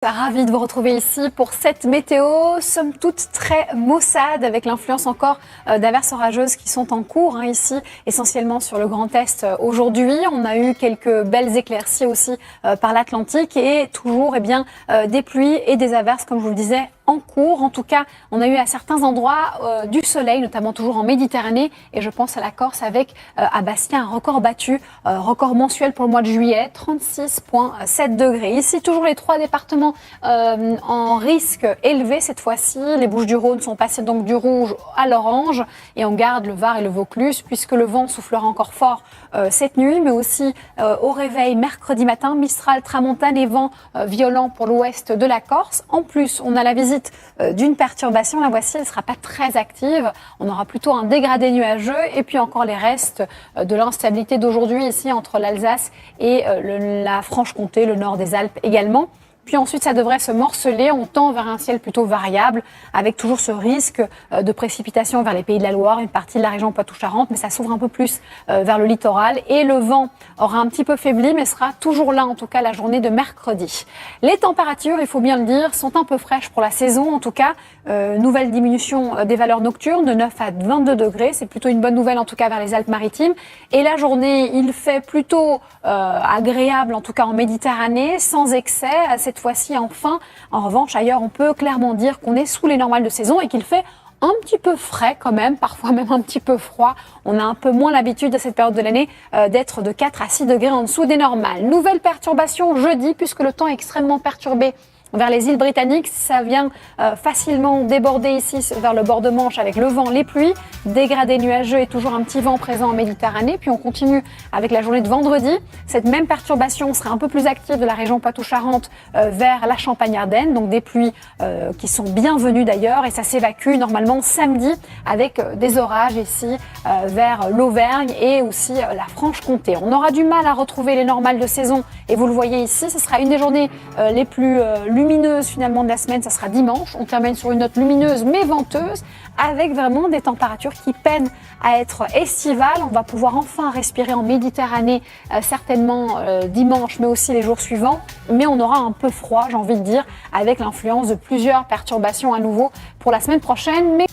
Ravi de vous retrouver ici pour cette météo, somme toute très maussade avec l'influence encore d'averses orageuses qui sont en cours ici, essentiellement sur le Grand Est aujourd'hui. On a eu quelques belles éclaircies aussi par l'Atlantique et toujours des pluies et des averses, comme je vous le disais, en cours. En tout cas, on a eu à certains endroits du soleil, notamment toujours en Méditerranée, et je pense à la Corse avec à Bastia un record battu, record mensuel pour le mois de juillet, 36,7 degrés. Ici, toujours les trois départements en risque élevé cette fois-ci. Les Bouches-du-Rhône sont passées donc du rouge à l'orange et on garde le Var et le Vaucluse puisque le vent soufflera encore fort cette nuit, mais aussi au réveil mercredi matin, Mistral, tramontane et vent violent pour l'ouest de la Corse. En plus, on a la visite d'une perturbation. La voici, elle ne sera pas très active. On aura plutôt un dégradé nuageux et puis encore les restes de l'instabilité d'aujourd'hui ici entre l'Alsace et la Franche-Comté, le nord des Alpes également. Puis ensuite, ça devrait se morceler. On tend vers un ciel plutôt variable, avec toujours ce risque de précipitation vers les Pays de la Loire, une partie de la région Poitou-Charentes, mais ça s'ouvre un peu plus vers le littoral. Et le vent aura un petit peu faibli, mais sera toujours là, en tout cas, la journée de mercredi. Les températures, il faut bien le dire, sont un peu fraîches pour la saison. En tout cas, nouvelle diminution des valeurs nocturnes de 9 à 22 degrés. C'est plutôt une bonne nouvelle, en tout cas, vers les Alpes-Maritimes. Et la journée, il fait plutôt agréable, en tout cas en Méditerranée, sans excès. Cette fois-ci, enfin, en revanche, ailleurs, on peut clairement dire qu'on est sous les normales de saison et qu'il fait un petit peu frais quand même, parfois même un petit peu froid. On a un peu moins l'habitude à cette période de l'année d'être de 4 à 6 degrés en dessous des normales. Nouvelle perturbation jeudi, puisque le temps est extrêmement perturbé vers les îles britanniques. Ça vient facilement déborder ici vers le bord de Manche avec le vent, les pluies, dégradé nuageux et toujours un petit vent présent en Méditerranée. Puis on continue avec la journée de vendredi. Cette même perturbation sera un peu plus active de la région Poitou-Charentes vers la Champagne-Ardenne. Donc des pluies qui sont bienvenues d'ailleurs et ça s'évacue normalement samedi avec des orages ici vers l'Auvergne et aussi la Franche-Comté. On aura du mal à retrouver les normales de saison et vous le voyez ici, ce sera une des journées les plus lumineuse finalement de la semaine, ça sera dimanche. On termine sur une note lumineuse mais venteuse avec vraiment des températures qui peinent à être estivales. On va pouvoir enfin respirer en Méditerranée certainement dimanche mais aussi les jours suivants. Mais on aura un peu froid, j'ai envie de dire, avec l'influence de plusieurs perturbations à nouveau pour la semaine prochaine. Mais